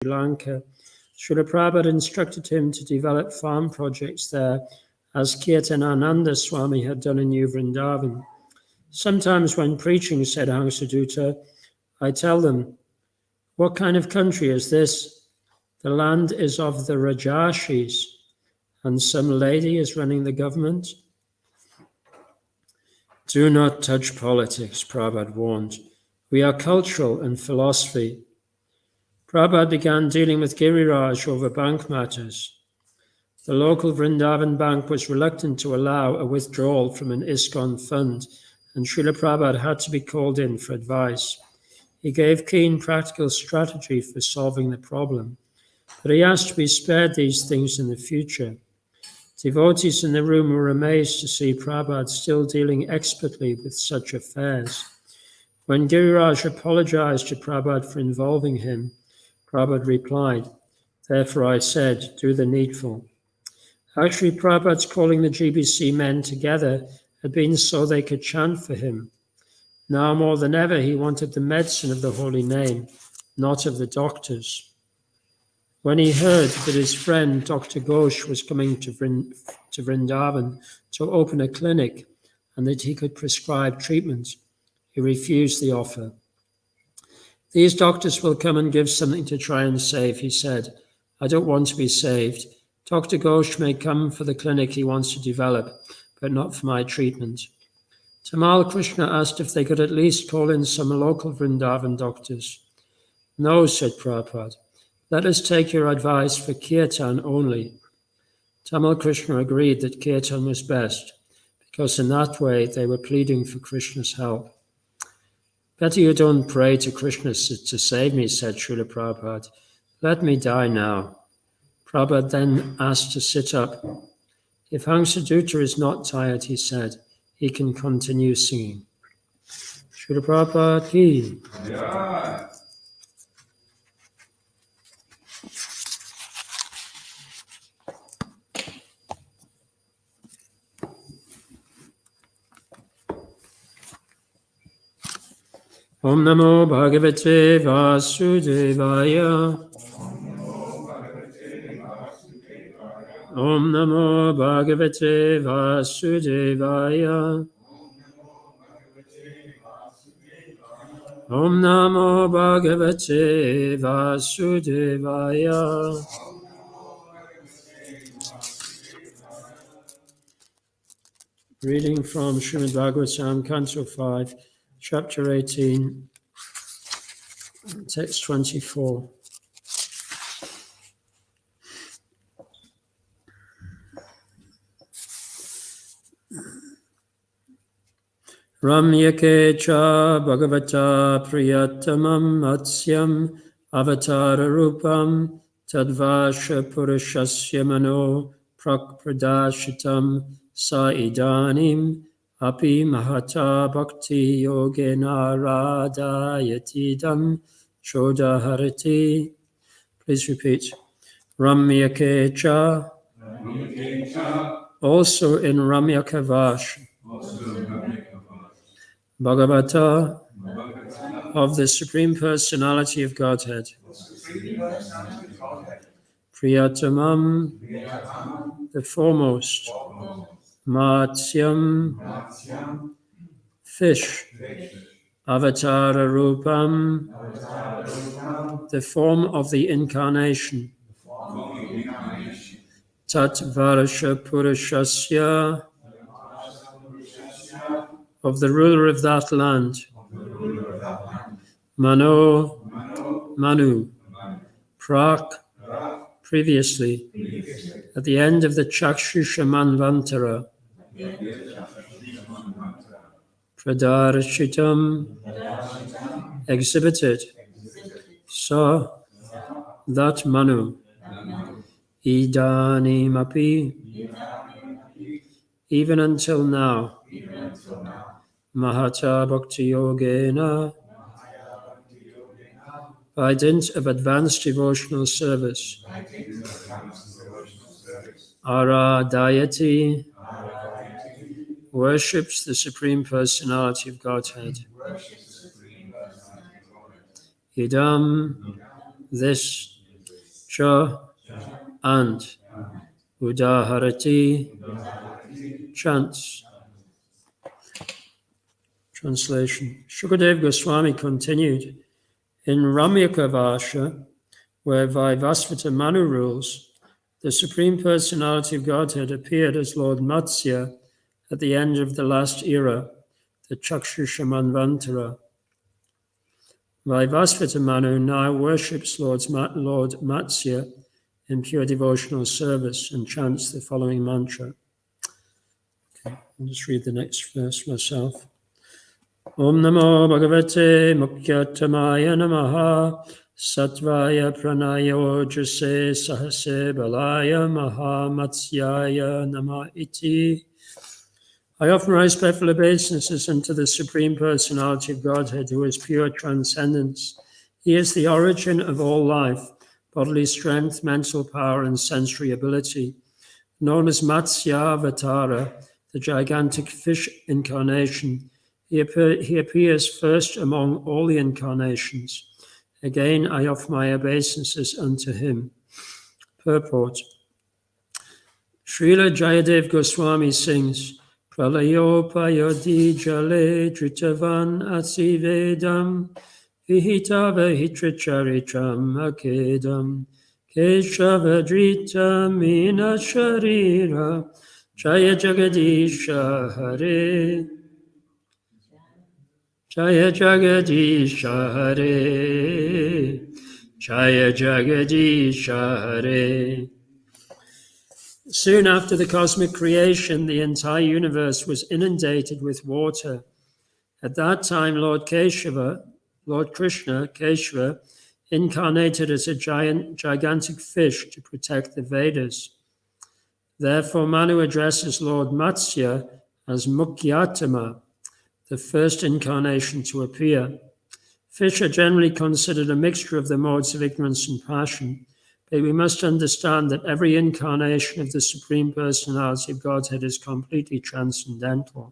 Sri Lanka. Srila Prabhupada instructed him to develop farm projects there, as Kirtanananda Swami had done in New Vrindavan. Sometimes when preaching, said Hansadutta, I tell them, what kind of country is this? The land is of the Rajashis, and some lady is running the government. Do not touch politics, Prabhupada warned. We are cultural and philosophy. Prabhupada began dealing with Giriraj over bank matters. The local Vrindavan bank was reluctant to allow a withdrawal from an ISKCON fund, and Srila Prabhupada had to be called in for advice. He gave keen practical strategy for solving the problem, but he asked to be spared these things in the future. Devotees in the room were amazed to see Prabhupada still dealing expertly with such affairs. When Giriraj apologized to Prabhupada for involving him, Prabhupada replied, therefore I said, do the needful. Actually, Prabhupada's calling the GBC men together had been so they could chant for him. Now more than ever, he wanted the medicine of the holy name, not of the doctors. When he heard that his friend Dr. Ghosh was coming to Vrindavan to open a clinic and that he could prescribe treatment, he refused the offer. These doctors will come and give something to try and save, he said. I don't want to be saved. Dr. Ghosh may come for the clinic he wants to develop, but not for my treatment. Tamal Krishna asked if they could at least call in some local Vrindavan doctors. No, said Prabhupada. Let us take your advice for Kirtan only. Tamal Krishna agreed that Kirtan was best, because in that way they were pleading for Krishna's help. Better you don't pray to Krishna to save me, said Srila Prabhupada. Let me die now. Prabhupada then asked to sit up. If Hansadutta is not tired, he said, he can continue singing. Srila Prabhupada ki. Yeah. Om Namo Bhagavate Vasudevaya. Om Namo Bhagavate Vasudevaya. Om Namo Bhagavate Vasudevaya. Reading from Srimad Bhagavatam, Canto 5, Chapter 18, Text 24. Ramyake cha Bhagavata Priyatamam Matsyam Avatara Rupam Tadvasha Purushasya Mano Prakpradashitam Sa Idanim Api Mahata Bhakti Yogena Radayatidam Chodaharati. Please repeat. Ramyake cha. Also in Ramyakavash. Bhagavata, of the Supreme Personality of Godhead. Priyatamam, the foremost. Matsyam, fish. Avatara Rupam, the form of the incarnation. Tat Varasha Purushasya, of the ruler of that land. Manu, Prak, previously, at the end of the Chakshusha Manvantara. Pradarshitam, exhibited. So, that Manu. Idanimapi, even until now. Mahata Bhakti Yogena, by dint of advanced devotional service. Aradayati, worships the Supreme Personality of Godhead. Idam, this, cha, and udaharati, chants. Translation. Shukadev Goswami continued, in Ramyakavasha, where Vaivasvata Manu rules, the Supreme Personality of Godhead appeared as Lord Matsya at the end of the last era, the Chakshusha Manvantara. Vaivasvata Manu now worships Lord Matsya in pure devotional service and chants the following mantra. Okay, I'll just read the next verse myself. Om Namo Bhagavate Mukhyatamaya Namaha Sattvaya Pranayo Jase Sahase Balaya Mahamatsyaya Nama Iti. I offer my respectful obeisances unto the Supreme Personality of Godhead, who is pure transcendence. He is the origin of all life, bodily strength, mental power, and sensory ability. Known as Matsya Avatara, the gigantic fish incarnation, he appears first among all the incarnations. Again, I offer my obeisances unto him. Purport. Srila Jayadev Goswami sings, Pralayopayodi jale dritavan asivedam vihita vihitracharitam akedam keshavadrita mina sharira Jaya Jagadisha Hare Jaya Jagadisha Hare Jaya Jagadisha Hare. Soon after the cosmic creation, the entire universe was inundated with water. At that time, Lord Krishna, Keshava, incarnated as a gigantic fish to protect the Vedas. Therefore, Manu addresses Lord Matsya as Mukhyatama, the first incarnation to appear. Fish are generally considered a mixture of the modes of ignorance and passion, but we must understand that every incarnation of the Supreme Personality of Godhead is completely transcendental.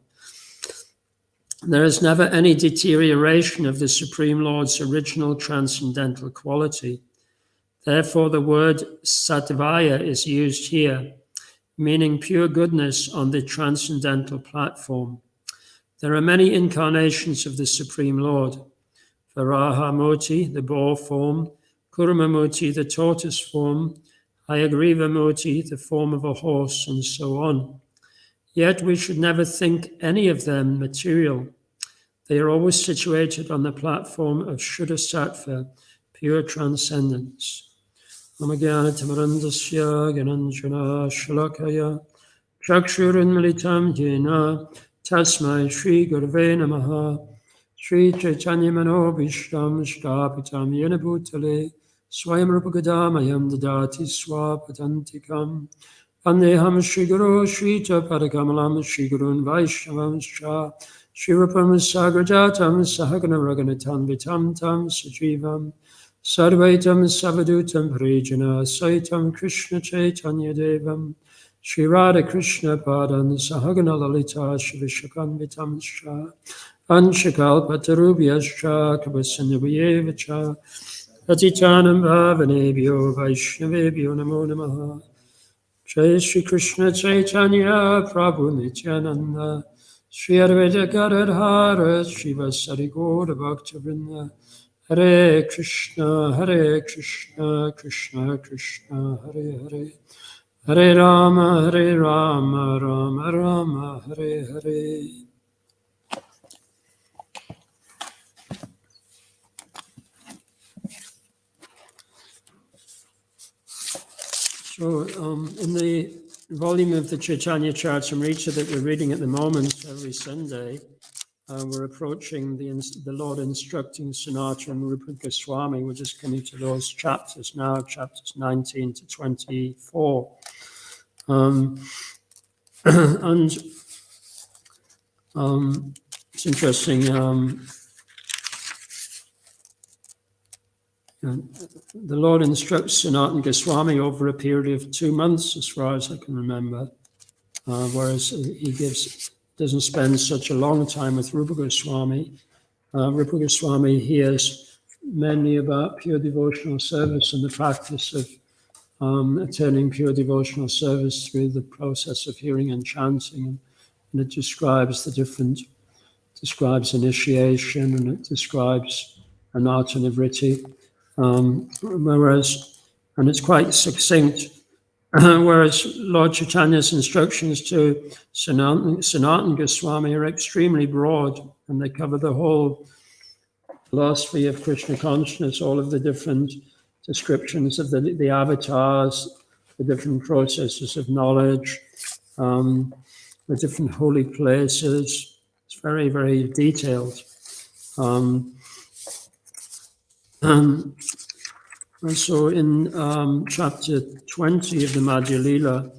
There is never any deterioration of the Supreme Lord's original transcendental quality. Therefore, the word sattvaya is used here, meaning pure goodness on the transcendental platform. There are many incarnations of the Supreme Lord. Varahamurti, the boar form, Kurmamurti, the tortoise form, Hayagriva-murti, the form of a horse, and so on. Yet we should never think any of them material. They are always situated on the platform of Shuddha Sattva, pure transcendence. Namagana Tamarandasya Gananjana Shalakaya Chakshuranmalitam Yena Tasmai Shri Gurve Namaha Shri Chaitanya Manobhishtam Shtapitam Yena Bhutale Swayam Rupagadamayam Dadati Swapatantikam Vandeham Shri Guru Shri Tapadakamalam Shri Gurun Vaishnavam Shah Shri Rupam Sagrajatam Sahagana Raghanatam Vitam Tam Sajivam Sarvaitam Savadutam Parijana Saitam Krishna Chaitanya Devam Shri Radha Krishna Padan Sahagana Lalita Shivishakan Vitam Shah Anshakal Patarubhyascha Kabasanyavayevacha Patitanam Bhavanebhyo Vaishnavebhyo Namo Namaha Jai Shri Krishna Chaitanya Prabhu Nityananda Shri Advaita Gadadhara Shri Vasari Gaura Bhaktivinoda Hare Krishna Krishna Krishna Hare Hare Hare Rama Rama Rama Hare Hare. So in the volume of the Chaitanya Charitamrita that we're reading at the moment every Sunday, we're approaching the Lord instructing Sanatana and Rupa Goswami. We're just coming to those chapters now, chapters 19 to 24. And it's interesting, the Lord instructs Sanatana Goswami over a period of 2 months, as far as I can remember, whereas he doesn't spend such a long time with Rupa Goswami. Rupa Goswami hears mainly about pure devotional service and the practice of attaining pure devotional service through the process of hearing and chanting. And it describes describes initiation, and it describes anartha-nivritti, and it's quite succinct. Whereas Lord Chaitanya's instructions to Sanatana Goswami are extremely broad, and they cover the whole philosophy of Krishna consciousness, all of the different descriptions of the avatars, the different processes of knowledge, the different holy places. It's very, very detailed. And so in chapter 20 of the Madhya Lila,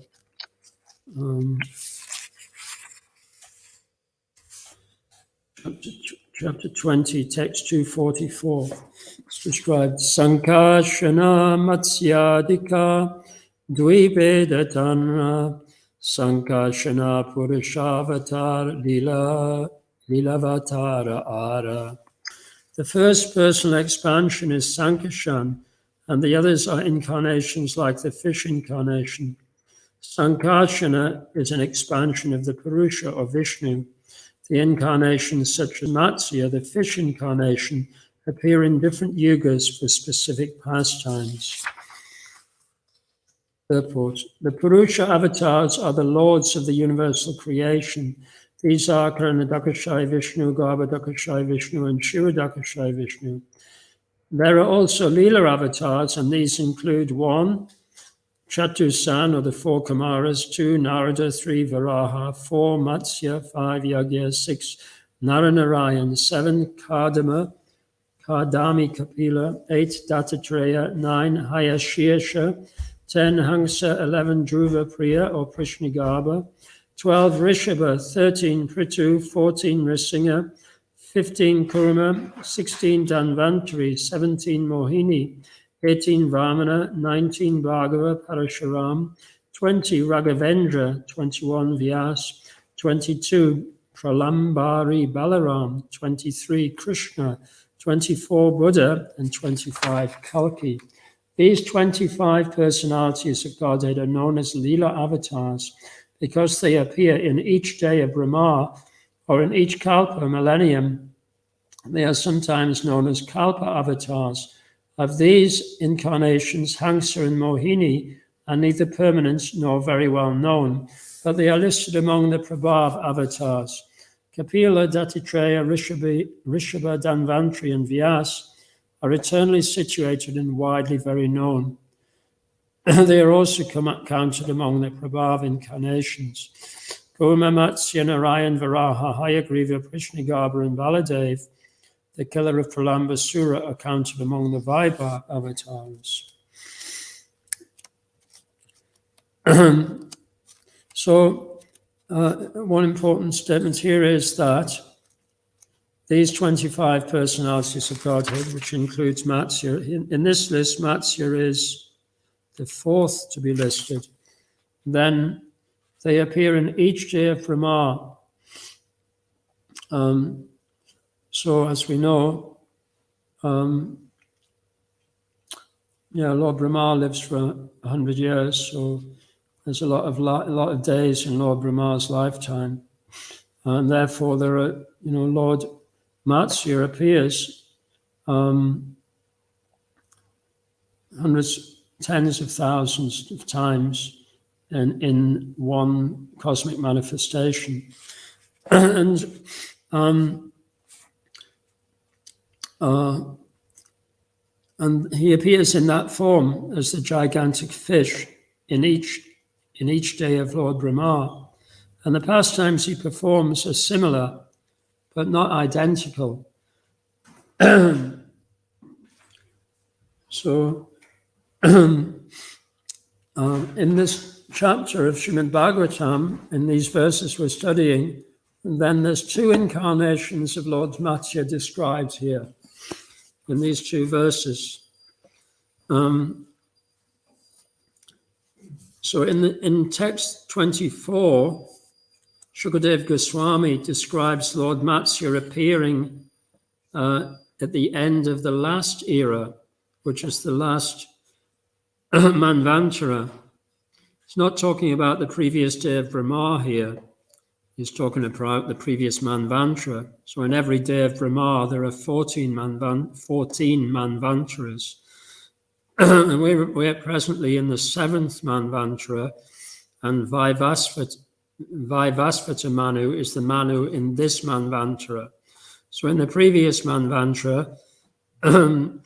chapter 20, text 244, it's described Sankashana Matsyadika Dvivedatanra Sankashana Purushavatar Lilavatara Ara. The first personal expansion is Sankashan, and the others are incarnations like the fish incarnation. Sankarshana is an expansion of the Purusha or Vishnu. The incarnations such as Matsya, the fish incarnation, appear in different yugas for specific pastimes. Purport. The Purusha avatars are the lords of the universal creation. These are Karanadakashai Vishnu, Garbhodakashai Vishnu, and Shirodakashai Vishnu. There are also Leela avatars, and these include 1. Chatusan, or the 4 Kumaras, 2. Narada, 3. Varaha, 4. Matsya, 5. Yagya, 6. Naranarayan, 7. Kardama, Kardami Kapila, 8. Dattatreya, 9. Hayashirsha, 10. Hansa, 11. Dhruva Priya or Prishnigarbha, 12. Rishabha, 13. Prithu, 14. Risingha, 15. Kurma, 16. Dhanvantari, 17. Mohini, 18. Vamana, 19. Bhargava Parashuram, 20. Raghavendra, 21. Vyas, 22. Pralambari Balaram, 23. Krishna, 24. Buddha, and 25. Kalki. These 25 personalities of Godhead are known as Leela avatars because they appear in each day of Brahma or in each kalpa, millennium. They are sometimes known as kalpa avatars. Of these incarnations, Hansa and Mohini are neither permanent nor very well known, but they are listed among the Prabhav avatars. Kapila, Dattatreya, Rishabha, Dhanvantari, and Vyas are eternally situated and widely very known. They are also counted among the Prabhav incarnations. Kurma, Matsya, Narayan, Varaha, Hayagriva, Prishnigarbha, and Baladev, the killer of Pralambasura, are counted among the Vaibhav avatars. So, one important statement here is that these 25 personalities of Godhead, which includes Matsya, in this list, Matsya is the 4th to be listed. Then they appear in each day of Brahma. So, as we know, Lord Brahma lives for 100 years, so there's a lot of days in Lord Brahma's lifetime, and therefore there are, Lord Matsya appears hundreds, tens of thousands of times in one cosmic manifestation, and he appears in that form as the gigantic fish in each day of Lord Brahma, and the pastimes he performs are similar but not identical. So, in this chapter of Srimad Bhagavatam, in these verses we're studying, and then there's 2 incarnations of Lord Matsya described here in these 2 verses. So in text 24, Shukadev Goswami describes Lord Matsya appearing at the end of the last era, which is the last Manvantara. It's not talking about the previous day of Brahma here. He's talking about the previous Manvantara. So in every day of Brahma, there are 14 Manvantaras. And we're presently in the 7th Manvantara, and Bhaivasvata Manu is the Manu in this Manvantara. So in the previous Manvantara, Lord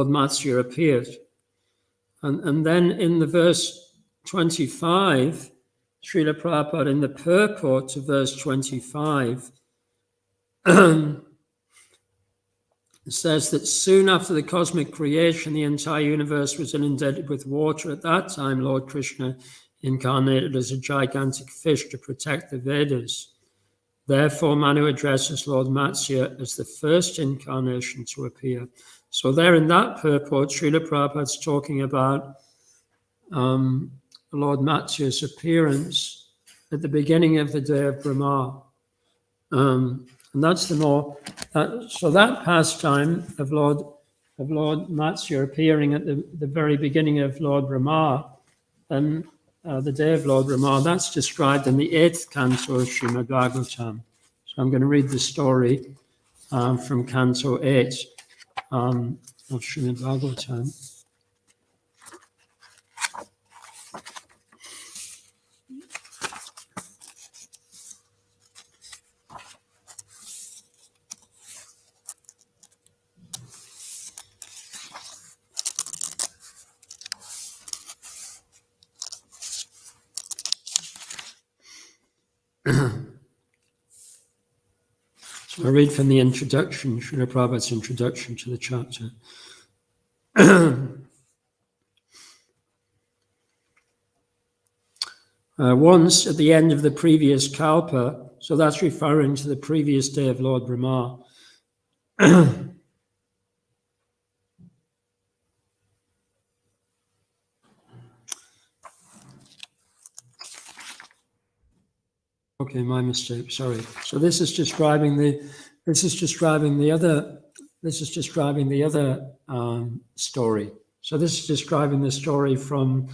Matsya appeared. And then in the verse 25, Srila Prabhupada, in the purport to verse 25, says that soon after the cosmic creation, the entire universe was inundated with water. At that time, Lord Krishna incarnated as a gigantic fish to protect the Vedas. Therefore, Manu addresses Lord Matsya as the first incarnation to appear. So there in that purport, Srila Prabhupada's talking about Lord Matsya's appearance at the beginning of the day of Brahma. And that's the more, so that pastime of Lord Matsya appearing at the very beginning of Lord Brahma, and the day of Lord Brahma, that's described in the 8th canto of Srimad Bhagavatam. So I'm going to read the story from canto 8 of Srimad Bhagavatam. So I read from the introduction, Srila Prabhupada's introduction to the chapter. Once at the end of the previous kalpa, so that's referring to the previous day of Lord Brahma. Okay, my mistake. Sorry. So this is describing the other story. So this is describing the story from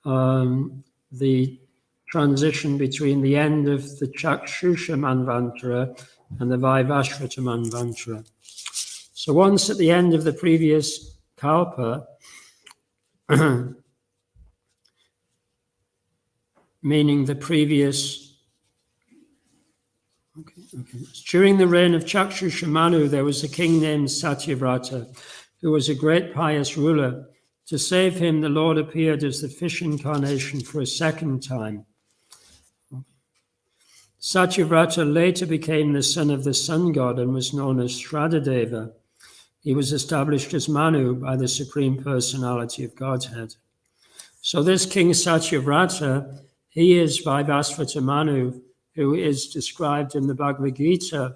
the transition between the end of the Chakshusha Manvantara and the Vaivasvata Manvantara. So once at the end of the previous kalpa, meaning the previous. During the reign of Chakshusha Manu, there was a king named Satyavrata, who was a great pious ruler. To save him, the Lord appeared as the fish incarnation for a second time. Satyavrata later became the son of the sun god and was known as Shradadeva. He was established as Manu by the Supreme Personality of Godhead. So this king Satyavrata, he is Bhaivasvata Manu, who is described in the Bhagavad Gita,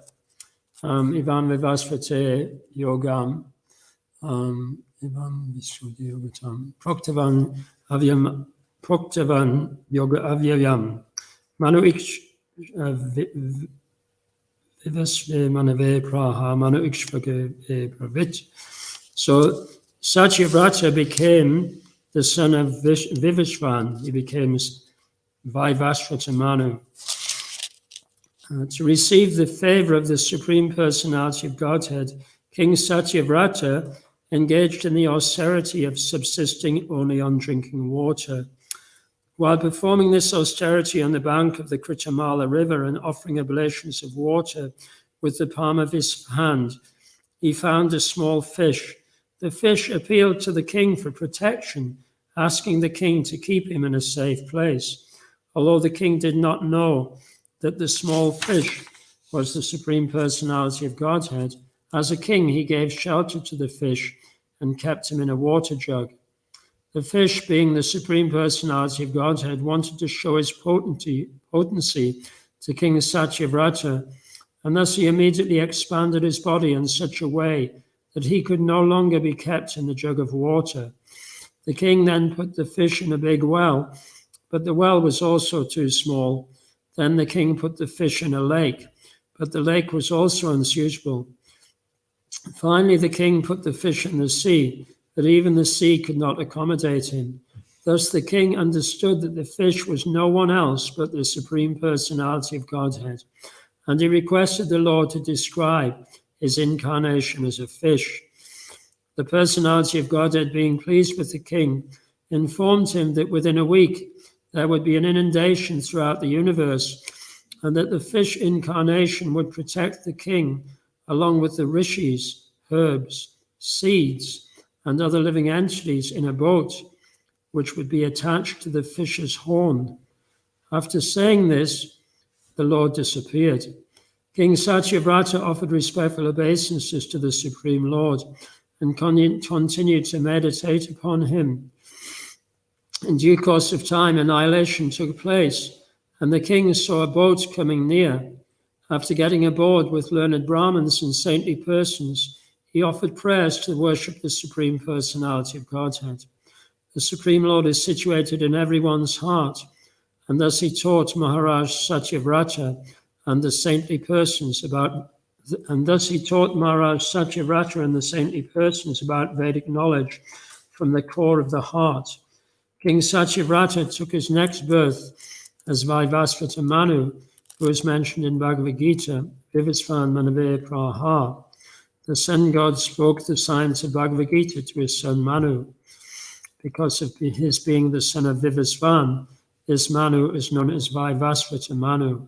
Ivam Vivasvate Yogam, Ivam Vishwade Yogatam, Proktavan Yoga Avyayam, Manu Iksh Vivasve Manave Praha, Manu Ikshvake Pravit. So Satyavrata became the son of Vivasvan. He became Vaivasvata Manu. To receive the favor of the Supreme Personality of Godhead, King Satyavrata engaged in the austerity of subsisting only on drinking water. While performing this austerity on the bank of the Kritamala river and offering oblations of water with the palm of his hand, he found a small fish. The fish appealed to the king for protection, asking the king to keep him in a safe place. Although the king did not know that the small fish was the Supreme Personality of Godhead, as a king he gave shelter to the fish and kept him in a water jug. The fish, being the Supreme Personality of Godhead, wanted to show his potency to King Satyavrata, and thus he immediately expanded his body in such a way that he could no longer be kept in the jug of water. The king then put the fish in a big well, but the well was also too small. Then the king put the fish in a lake, but the lake was also unsuitable. Finally, the king put the fish in the sea, that even the sea could not accommodate him. Thus the king understood that the fish was no one else but the Supreme Personality of Godhead, and he requested the Lord to describe his incarnation as a fish. The Personality of Godhead, being pleased with the king, informed him that within a week there would be an inundation throughout the universe, and that the fish incarnation would protect the king along with the rishis, herbs, seeds, and other living entities in a boat, which would be attached to the fish's horn. After saying this, the Lord disappeared. King Satyavrata offered respectful obeisances to the Supreme Lord and continued to meditate upon him. In due course of time, annihilation took place, and the king saw a boat coming near. After getting aboard with learned Brahmins and saintly persons, he offered prayers to worship the Supreme Personality of Godhead. The Supreme Lord is situated in everyone's heart, and thus he taught Maharaj Satyavrata and the saintly persons about Vedic knowledge from the core of the heart. King Satyavrata took his next birth as Vaivasvata Manu, who is mentioned in Bhagavad Gita, Vivasvan Manave Praha. The sun god spoke the science of Bhagavad Gita to his son Manu. Because of his being the son of Vivasvan, this Manu is known as Vaivasvata Manu.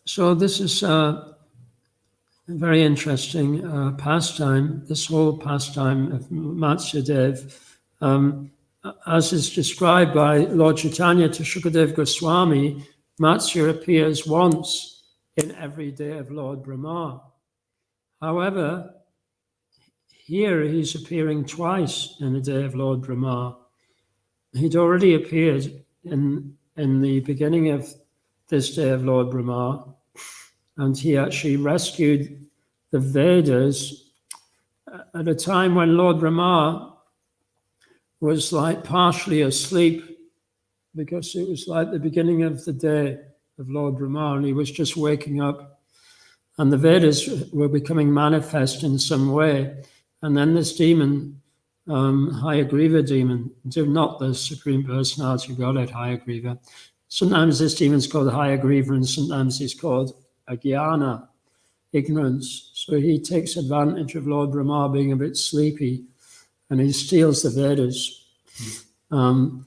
So this is a very interesting pastime, this whole pastime of Matsyadev, as is described by Lord Chaitanya to Shukadev Goswami. Matsya appears once in every day of Lord Brahma. However, here he's appearing twice in the day of Lord Brahma. He'd already appeared in the beginning of this day of Lord Brahma, and he actually rescued the Vedas at a time when Lord Brahma was like partially asleep, because it was like the beginning of the day of Lord Brahma, and he was just waking up, and the Vedas were becoming manifest in some way. And then this demon, Hayagriva demon, not the Supreme Personality of Godhead, Hayagriva. Sometimes this demon's called Hayagriva, and sometimes he's called Agyana, ignorance. So he takes advantage of Lord Brahma being a bit sleepy, and he steals the Vedas. And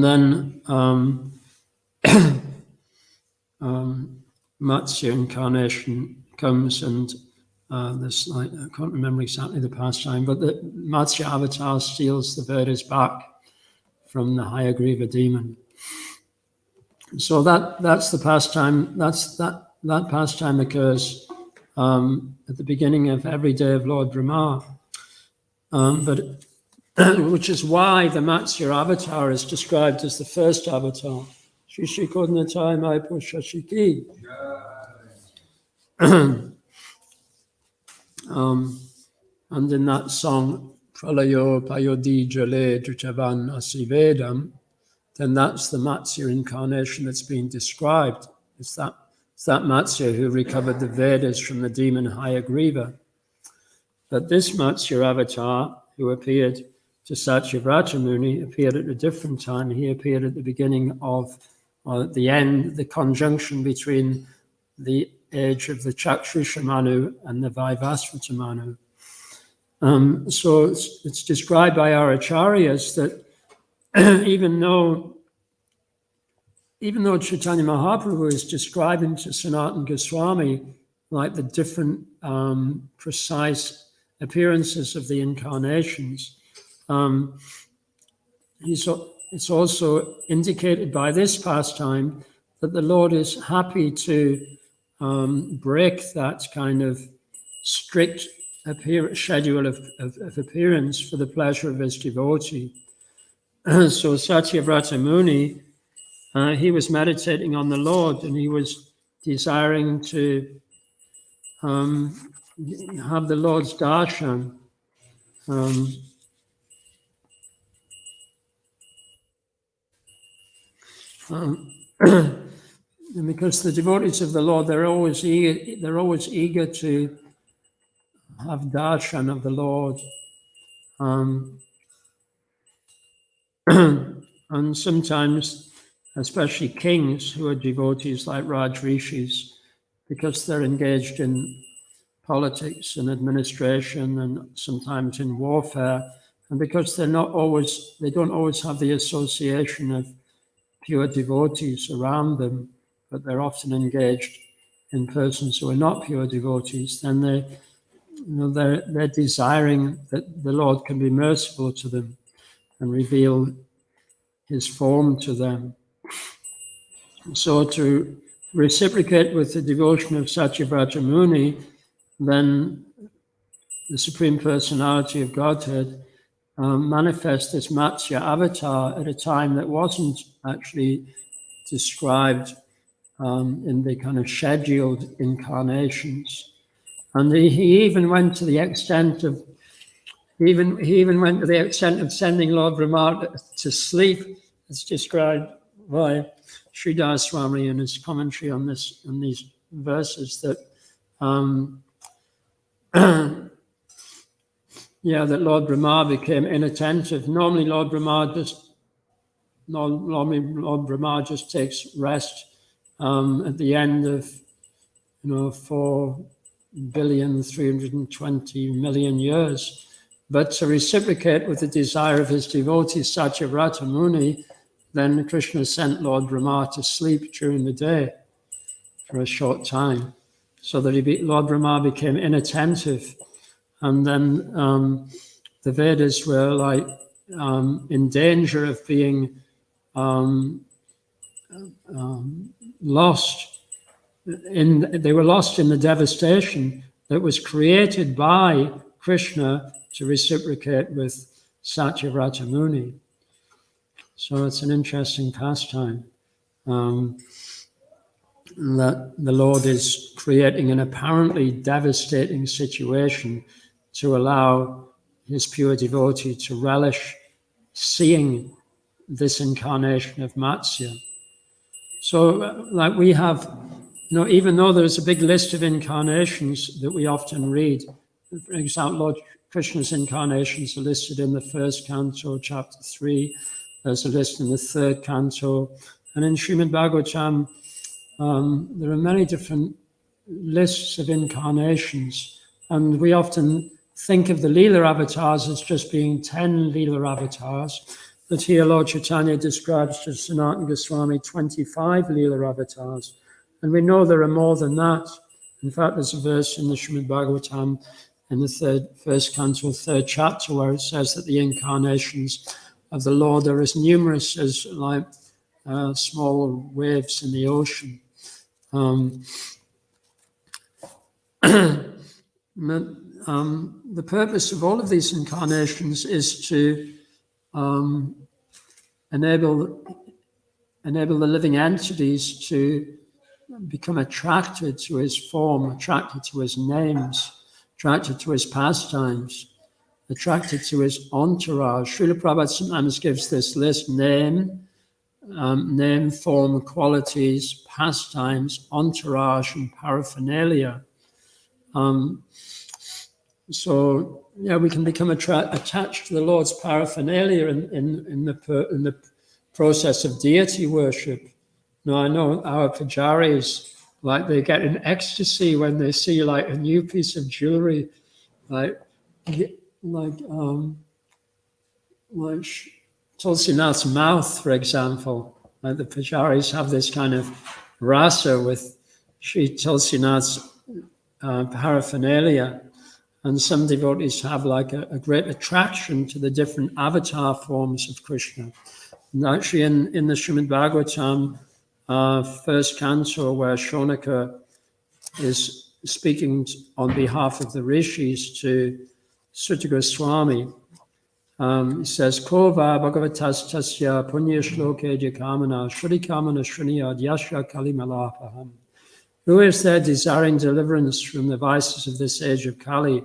then Matsya incarnation comes, and this, I can't remember exactly the pastime, but the Matsya avatar steals the Vedas back from the Hayagriva demon. So that's the pastime. That pastime occurs at the beginning of every day of Lord Brahma, but which is why the Matsya avatar is described as the first avatar. Shri Shri Kodnatai Mai Pushashiki. And in that song, Pralayo Payodi Jale Druchavan Asivedam, then that's the Matsya incarnation that's being described. It's that Matsya who recovered the Vedas from the demon Hayagriva. But this Matsya avatar, who appeared to Satyavrata Muni, appeared at a different time. He appeared at the beginning of, or at the end, the conjunction between the age of the Chakshusha Manu and the Vaivasvata Manu. So it's described by our acharyas that even though Chaitanya Mahaprabhu is describing to Sanatana Goswami like the different precise appearances of the incarnations, it's also indicated by this pastime that the Lord is happy to break that kind of strict schedule of appearance for the pleasure of his devotee. So Satyavrata Muni, he was meditating on the Lord, and he was desiring to have the Lord's darshan. And because the devotees of the Lord, they're always eager to have darshan of the Lord. And sometimes, especially kings who are devotees like Raj Rishis, because they're engaged in politics and administration and sometimes in warfare, and because they don't always have the association of pure devotees around them, but they're often engaged in persons who are not pure devotees, then they're desiring that the Lord can be merciful to them and reveal his form to them. So to reciprocate with the devotion of Satyavrata Muni, then the Supreme Personality of Godhead manifests this Matsya avatar at a time that wasn't actually described in the kind of scheduled incarnations. And he even went to the extent of sending Lord Brahma to sleep. It's described by Sridhar Swami in his commentary on these verses that that Lord Brahma became inattentive. Normally Lord Brahma just takes rest at the end of 4,320,000,000 years. But to reciprocate with the desire of his devotee Satyavrata Muni, then Krishna sent Lord Brahma to sleep during the day for a short time, so that Lord Brahma became inattentive. And then the Vedas were in danger of being lost. They were lost in the devastation that was created by Krishna to reciprocate with Satyavrata Muni. So it's an interesting pastime that the Lord is creating an apparently devastating situation to allow his pure devotee to relish seeing this incarnation of Matsya. So we have, even though there's a big list of incarnations that we often read, for example, Lord Krishna's incarnations are listed in the first canto, chapter 3. There's a list in the third canto. And in Srimad Bhagavatam, there are many different lists of incarnations. And we often think of the Leela avatars as just being 10 Leela avatars. But here Lord Chaitanya describes to Sanatana Goswami 25 Leela avatars. And we know there are more than that. In fact, there's a verse in the Srimad Bhagavatam in the first canto, third chapter, where it says that the incarnations of the Lord are as numerous as small waves in the ocean. The purpose of all of these incarnations is to enable the living entities to become attracted to his form, attracted to his names, attracted to his pastimes, attracted to his entourage. Srila Prabhupada sometimes gives this list: name, form, qualities, pastimes, entourage, and paraphernalia. So we can become attached to the Lord's paraphernalia in the process of deity worship. Now, I know our pujaris, they get in ecstasy when they see a new piece of jewelry, like Tulsinath's mouth, for example. The pujaris have this kind of rasa with Sri Tulsinath's paraphernalia. And some devotees have a great attraction to the different avatar forms of Krishna. And actually in the Srimad Bhagavatam, first canto, where Shonaka is speaking on behalf of the rishis to Sutta Goswami, he says, Ko va bhagavatas tasya punya shloke jakamana shri kamana shriniya yasya kalimalapaham. Who is there desiring deliverance from the vices of this age of Kali,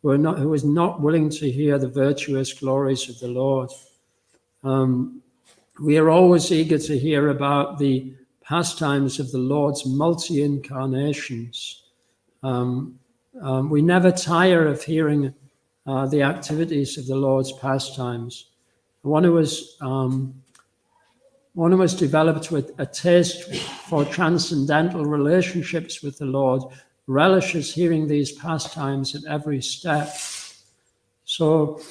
who is not willing to hear the virtuous glories of the Lord? We are always eager to hear about the pastimes of the Lord's multi-incarnations. We never tire of hearing the activities of the Lord's pastimes. One who has developed with a taste for transcendental relationships with the Lord relishes hearing these pastimes at every step. So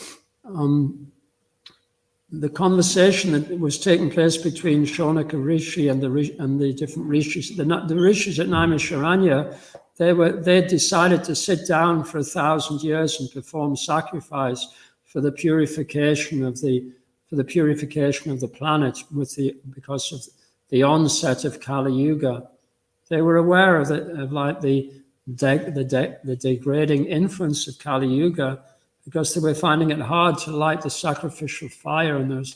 the conversation that was taking place between Shaunaka Rishi and the different rishis, the rishis at Naimisharanya, they decided to sit down for 1,000 years and perform sacrifice for the purification of the planet because of the onset of Kali Yuga. They were aware of the degrading influence of Kali Yuga, because they were finding it hard to light the sacrificial fire, and there was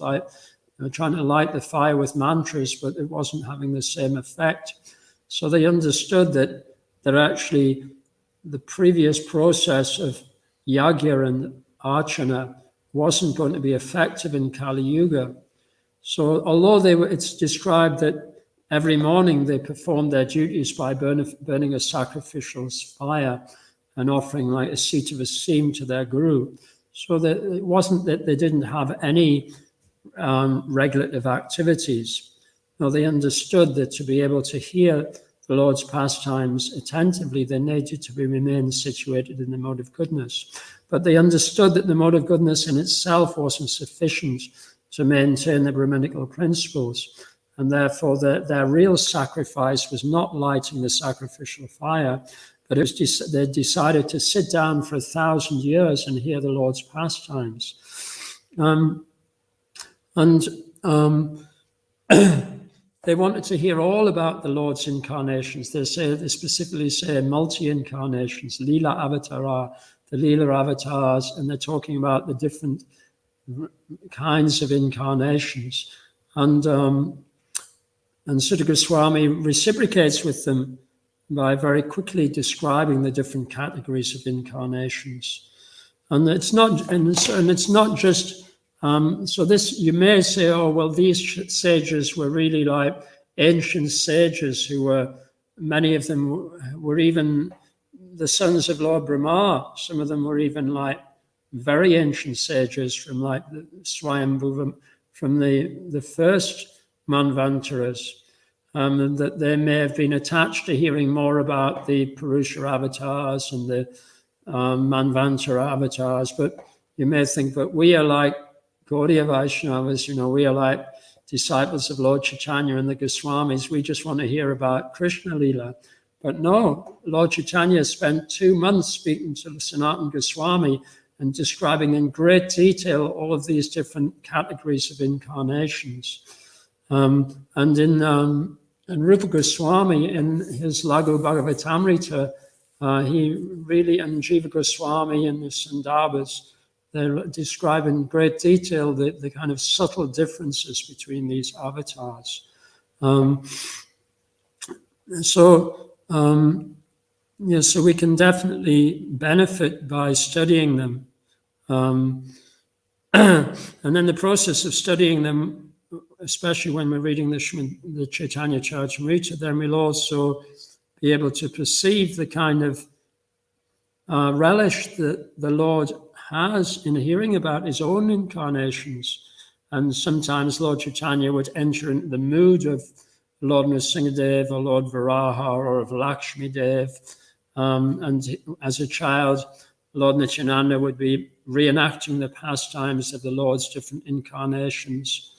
trying to light the fire with mantras, but it wasn't having the same effect. So they understood that actually the previous process of yagya and archana wasn't going to be effective in Kali Yuga. So although it's described that every morning they performed their duties by burning a sacrificial fire and offering like a seat of esteem to their guru. So that it wasn't that they didn't have any regulative activities. No, they understood that to be able to hear the Lord's pastimes attentively, they needed to remain situated in the mode of goodness. But they understood that the mode of goodness in itself wasn't sufficient to maintain the Brahminical principles. And therefore, their real sacrifice was not lighting the sacrificial fire, but they decided to sit down for 1,000 years and hear the Lord's pastimes. They wanted to hear all about the Lord's incarnations. They specifically say multi-incarnations, Leela Avatara, the Leela avatars, and they're talking about the different kinds of incarnations. And Sutta Goswami reciprocates with them by very quickly describing the different categories of incarnations. And it's not just so this, you may say, oh, well, these sages were really like ancient sages who were, many of them were even the sons of Lord Brahma. Some of them were even like very ancient sages from like the Swayambhuva, from the first Manvantaras, and that they may have been attached to hearing more about the Purusha avatars and the Manvantara avatars. But you may think, but we are like Gaudiya Vaishnavas, we are like disciples of Lord Chaitanya and the Goswamis. We just want to hear about Krishna Lila. But no, Lord Chaitanya spent 2 months speaking to Sanatana Goswami and describing in great detail all of these different categories of incarnations. And in Rupa Goswami, in his Laghu Bhagavatamrita, he really, and Jiva Goswami in the Sandarbhas, they describe in great detail the kind of subtle differences between these avatars. So we can definitely benefit by studying them. And in the process of studying them, especially when we're reading the Chaitanya Charitamrita, then we'll also be able to perceive the kind of relish that the Lord has in hearing about his own incarnations. And sometimes Lord Chaitanya would enter into the mood of Lord Nrsingadev or Lord Varaha or of Lakshmi Dev. And as a child, Lord Nityananda would be reenacting the pastimes of the Lord's different incarnations.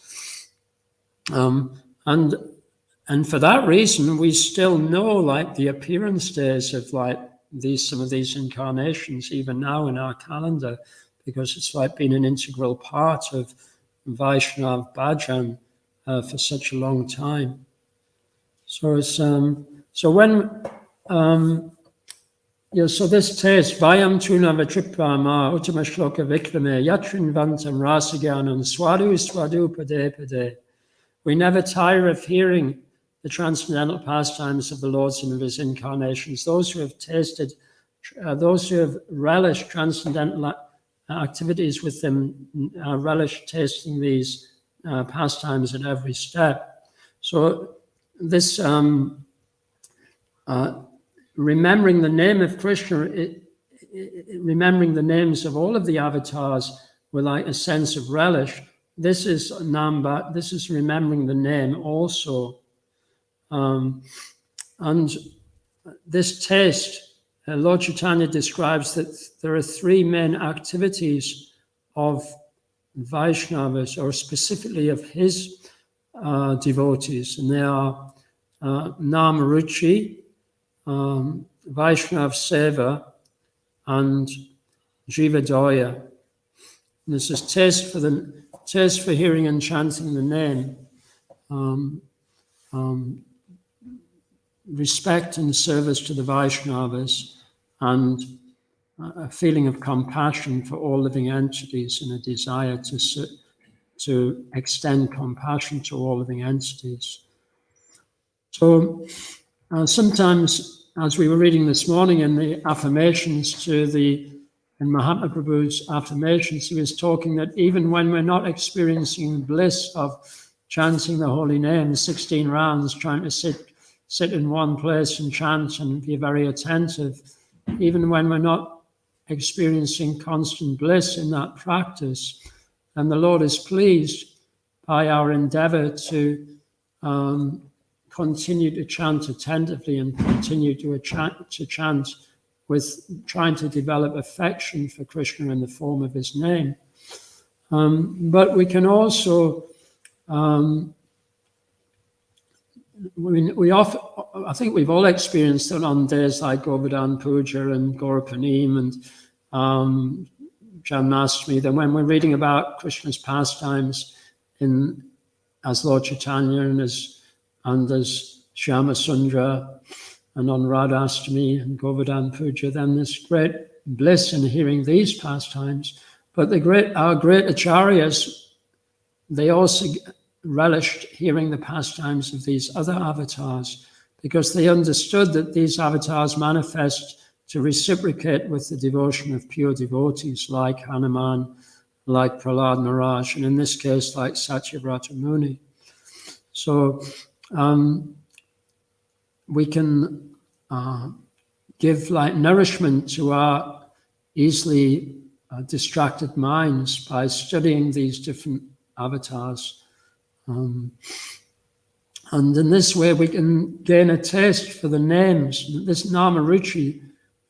And for that reason, we still know like the appearance days of like some of these incarnations, even now in our calendar, because it's like been an integral part of Vaishnav Bhajan for such a long time. So it's so this taste, Vayam Tunava Tripama Uttama Shloka Vikrame Yatrin Vantam Rasaganam Swadu Pade Pade. We never tire of hearing the transcendental pastimes of the Lord's and of his incarnations. Those who have tasted, those who have relished transcendental activities with them, relish tasting these pastimes at every step. So this remembering the name of Krishna, remembering the names of all of the avatars with like a sense of relish. This is Namba. This is remembering the name also, and this taste. Lord Chaitanya describes that there are three main activities of Vaishnavas, or specifically of his devotees, and they are Namaruchi, Vaishnav Seva, and Jivadaya. This is taste for hearing and chanting the name, respect and service to the Vaishnavas, and a feeling of compassion for all living entities and a desire to extend compassion to all living entities. So sometimes, as we were reading this morning in the affirmations in Mahatma Prabhu's affirmations, he was talking that even when we're not experiencing bliss of chanting the holy name, 16 rounds, trying to sit in one place and chant and be very attentive, even when we're not experiencing constant bliss in that practice, and the Lord is pleased by our endeavor to continue to chant attentively and continue to chant with trying to develop affection for Krishna in the form of his name. But we can also, I think we've all experienced it on days like Govardhan Puja and Gaurapanim and Janmashtami, that when we're reading about Krishna's pastimes as Lord Chaitanya and as Shyama Sundara, and on Radhastami and Govardhan Puja, then there's great bliss in hearing these pastimes. But our great acharyas, they also relished hearing the pastimes of these other avatars, because they understood that these avatars manifest to reciprocate with the devotion of pure devotees like Hanuman, like Prahlad Maharaj, and in this case, like Satyavrata Muni. So we can give like nourishment to our easily distracted minds by studying these different avatars. And in this way, we can gain a taste for the names. This Namaruchi,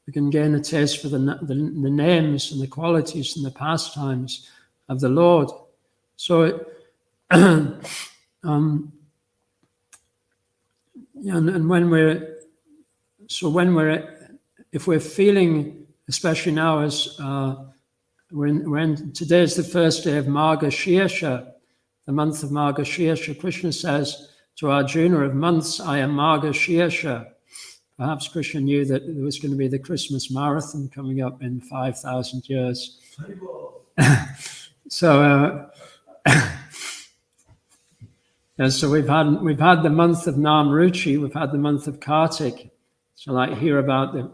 we can gain a taste for the names and the qualities and the pastimes of the Lord. So, if we're feeling, especially now as today is the first day of Margashirsha, the month of Margashirsha, Krishna says to Arjuna, of months I am Margashirsha. Perhaps Krishna knew that there was going to be the Christmas marathon coming up in 5,000 years. So, and so we've had the month of Namruchi, we've had the month of Kartik. So like hear about the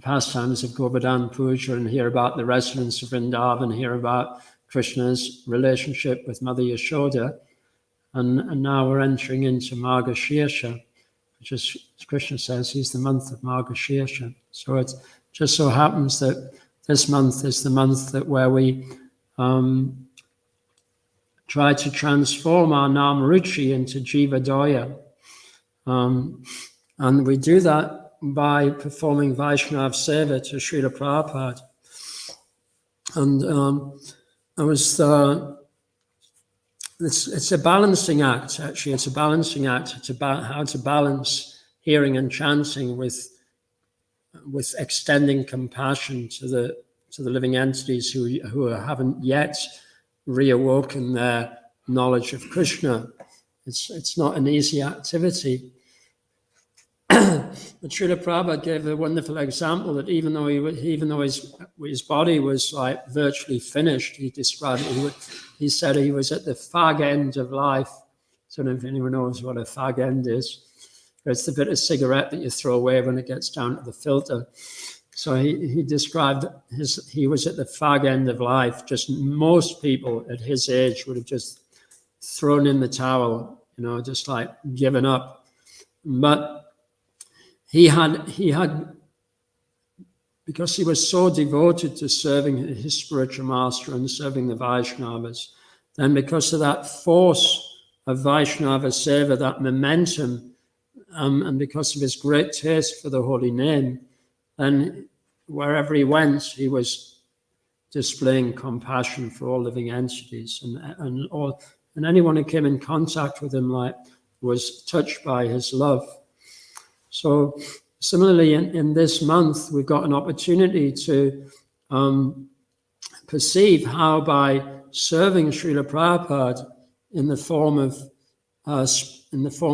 pastimes of Govardhan Puja and hear about the residents of Vrindavan, hear about Krishna's relationship with Mother Yashoda. And now we're entering into Margashirsha, which is, as Krishna says, he's the month of Margashirsha. So it just so happens that this month is the month where we try to transform our Namaruchi into Jivadaya. And we do that by performing Vaishnav Seva to Srila Prabhupada. And it's a balancing act, actually. It's a balancing act. It's about how to balance hearing and chanting with extending compassion to the living entities who haven't yet reawoken their knowledge of Krishna. It's not an easy activity. But Srila Prabhupada gave a wonderful example that even though his body was like virtually finished, he described it. He said he was at the fag end of life. I don't know if anyone knows what a fag end is. It's the bit of cigarette that you throw away when it gets down to the filter. So he described he was at the fag end of life. Just most people at his age would have just thrown in the towel, just like given up. But he had, because he was so devoted to serving his spiritual master and serving the Vaishnavas, then because of that force of Vaishnava Seva, that momentum, and because of his great taste for the holy name, then wherever he went, he was displaying compassion for all living entities, and anyone who came in contact with him was touched by his love. So similarly, in this month, we've got an opportunity to perceive how by serving Srila Prabhupada in the form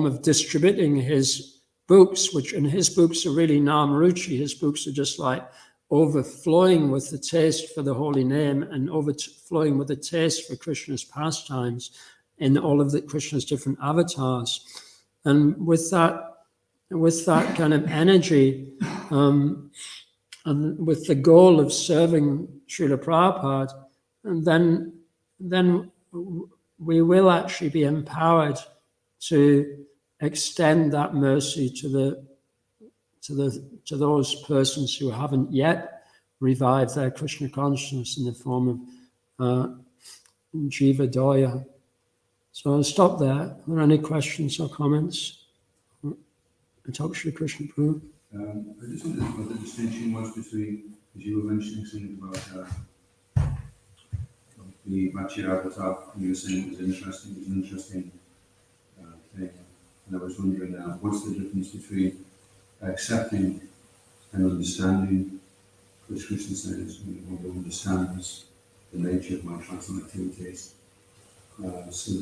of distributing his books, which in his books are really Namaruchi. His books are just like overflowing with the taste for the holy name and overflowing with the taste for Krishna's pastimes in all of the Krishna's different avatars. And with that kind of energy, and with the goal of serving Srila Prabhupada, and then we will actually be empowered to extend that mercy to those persons who haven't yet revived their Krishna consciousness in the form of Jiva Doya. So I'll stop there. Are there any questions or comments? Talk Shri Krishna Prabhu. I just wondered what the distinction was between, as you were mentioning something about the Bhakti-avatar, you were saying it was an interesting thing. And I was wondering what's the difference between accepting and understanding, which Krishna says, one who understands the nature of my transcendental activities. So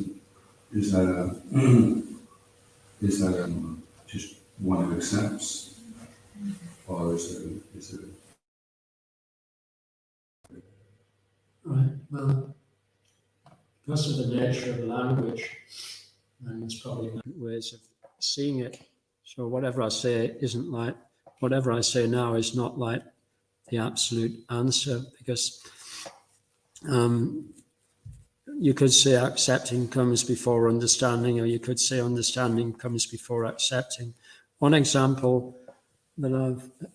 is that just one who accepts, or is it? Right. Well, because of the nature of language, and it's probably different ways of seeing it. So whatever I say whatever I say now is not like the absolute answer, because you could say accepting comes before understanding, or you could say understanding comes before accepting. One example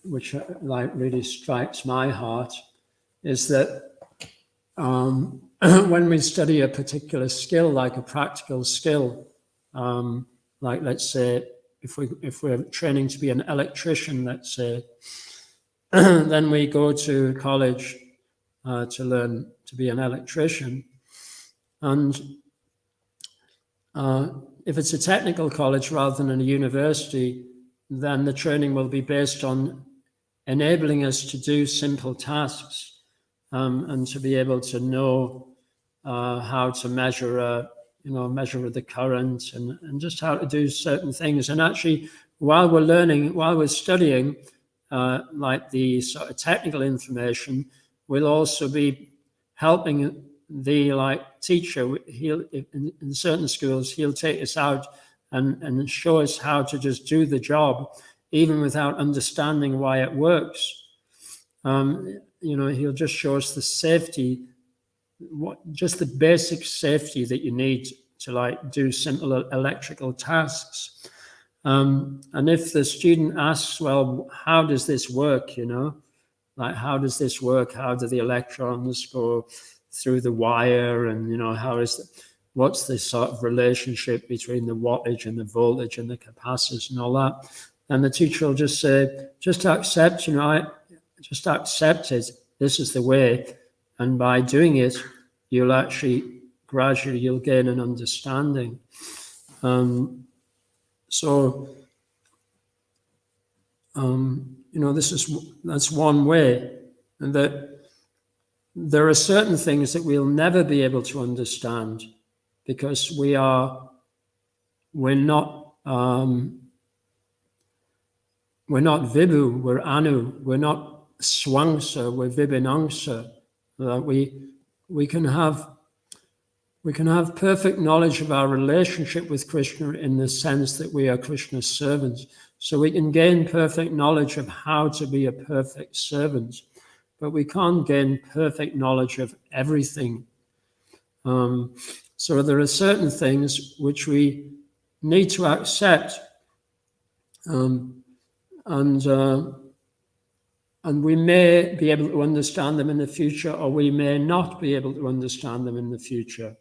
which really strikes my heart is that when we study a particular skill, like a practical skill, like let's say if we're training to be an electrician, let's say, then we go to college to learn to be an electrician. And if it's a technical college rather than a university, then the training will be based on enabling us to do simple tasks, and to be able to know how to measure the current and just how to do certain things. And actually, while we're studying, like the sort of technical information, we'll also be helping the teacher. In certain schools, he'll take us out and show us how to just do the job, even without understanding why it works. He'll just show us the safety, just the basic safety that you need to do simple electrical tasks. And if the student asks, well, how does this work? How does this work? How do the electrons go through the wire? And, what's the sort of relationship between the wattage and the voltage and the capacitors and all that? And the teacher will just say, just accept, just accept it. This is the way. And by doing it, you'll actually gradually you'll gain an understanding. That's one way, and that there are certain things that we'll never be able to understand because we're not vibhu, we're anu, we're not swangsa, we're vibhinangsa. We can have perfect knowledge of our relationship with Krishna in the sense that we are Krishna's servants. So we can gain perfect knowledge of how to be a perfect servant, but we can't gain perfect knowledge of everything. So there are certain things which we need to accept And we may be able to understand them in the future, or we may not be able to understand them in the future.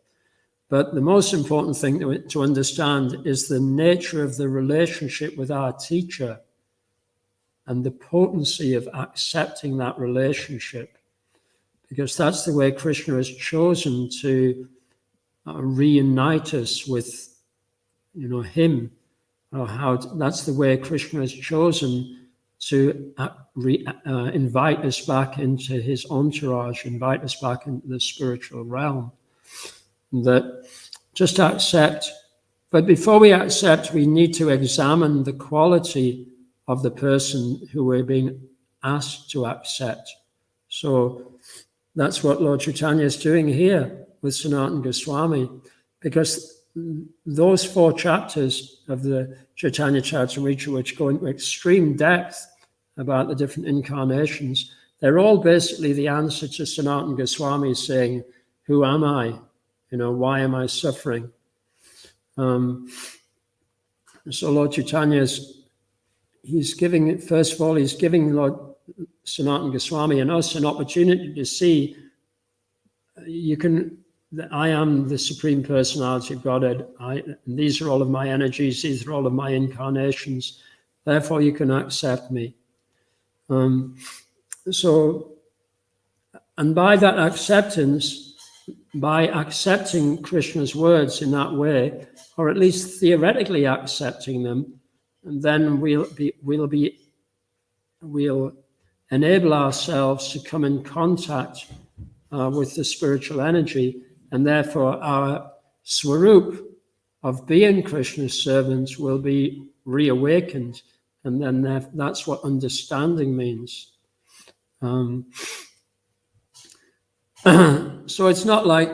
But the most important thing to understand is the nature of the relationship with our teacher and the potency of accepting that relationship, because that's the way Krishna has chosen to reunite us with, him, or that's the way Krishna has chosen to invite us back into his entourage, invite us back into the spiritual realm. That just accept, but before we accept, we need to examine the quality of the person who we're being asked to accept. So that's what Lord Chaitanya is doing here with Sanatana Goswami, because those 4 chapters of the Chaitanya Charitamrita, which go into extreme depth about the different incarnations, they're all basically the answer to Sanatana Goswami saying, who am I? Why am I suffering? So Lord Chaitanya he's giving Lord Sanatana Goswami and us an opportunity to see that I am the Supreme Personality of Godhead. These are all of my energies. These are all of my incarnations. Therefore, you can accept me. And by that acceptance, by accepting Krishna's words in that way, or at least theoretically accepting them, and then we'll enable ourselves to come in contact with the spiritual energy, and therefore our swarup of being Krishna's servants will be reawakened, and then that's what understanding means. So it's not like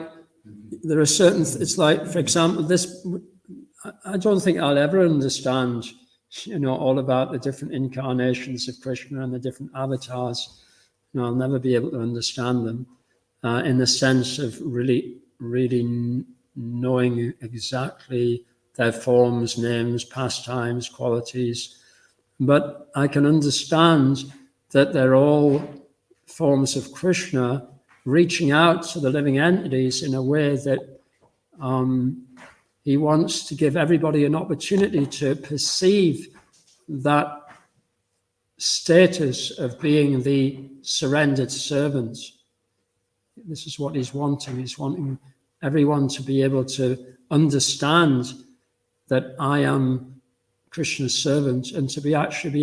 there are it's like, for example, I don't think I'll ever understand, all about the different incarnations of Krishna and the different avatars. I'll never be able to understand them in the sense of really knowing exactly their forms, names, pastimes, qualities. But I can understand that they're all forms of Krishna reaching out to the living entities in a way that he wants to give everybody an opportunity to perceive that status of being the surrendered servant. This is what he's wanting. He's wanting everyone to be able to understand that I am Krishna's servant, and to be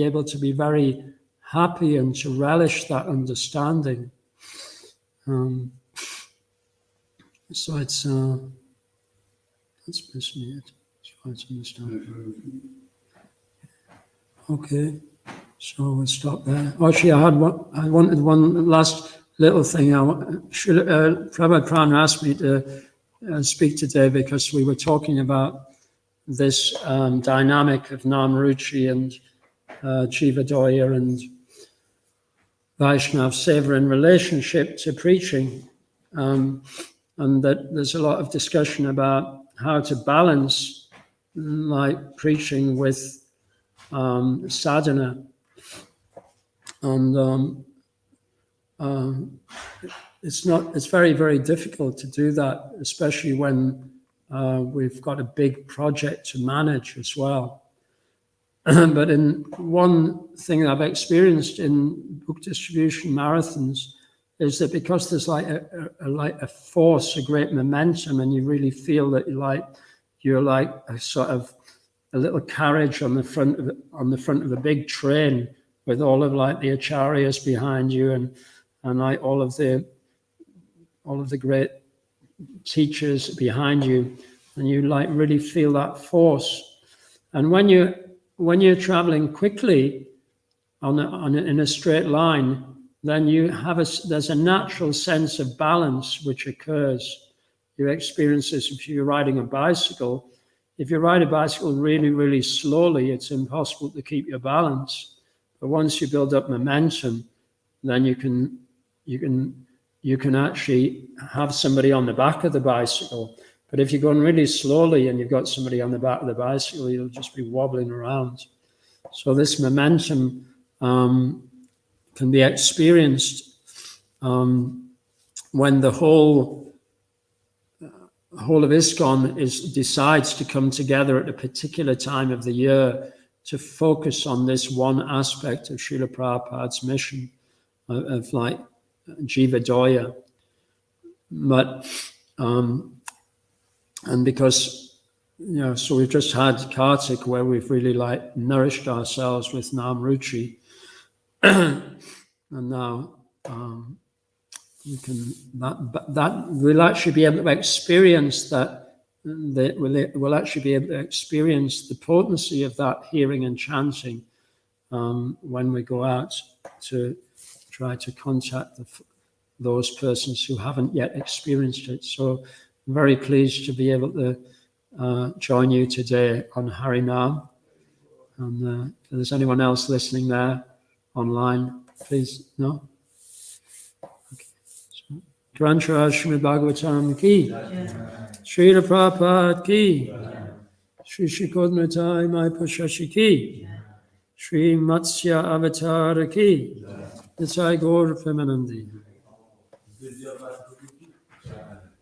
able to be very happy and to relish that understanding. So it's that's basically it. Try to understand. Okay, so we'll stop there. Actually, I wanted one last little thing. Prabhupada Pran asked me to speak today because we were talking about this dynamic of Namaruchi and Jivadoya and Vaishnav Seva in relationship to preaching, and that there's a lot of discussion about how to balance like preaching with sadhana, and it's very, very difficult to do that, especially when we've got a big project to manage as well. But in one thing I've experienced in book distribution marathons is that because there's like a force, a great momentum, and you really feel that you're like a sort of a little carriage on the front of a big train with all of like the acharyas behind you and like all of the great teachers behind you, and you like really feel that force. And when you're traveling quickly in a straight line, then there's a natural sense of balance which occurs. You experience this if you're riding a bicycle. If you ride a bicycle really, really slowly, it's impossible to keep your balance. But once you build up momentum, then you can actually have somebody on the back of the bicycle. But if you're going really slowly and you've got somebody on the back of the bicycle, you'll just be wobbling around. So this momentum can be experienced when the whole of ISKCON decides to come together at a particular time of the year to focus on this one aspect of Srila Prabhupada's mission of like Jivadoya. But and because so we've just had Kartik where we've really like nourished ourselves with Nam Ruchi, and now you can that we'll actually be able to experience that. We'll actually be able to experience the potency of that hearing and chanting when we go out to try to contact those persons who haven't yet experienced it. So I'm very pleased to be able to join you today on Harinam. And if there's anyone else listening there online, please, no? Okay. So, Grantaraj Srimad Bhagavatam ki, Srila Prabhupada ki, Sri Shikodmatai Mai Pushashi ki, Sri Matsya Avatar ki, Nitai Gaur Premanandi.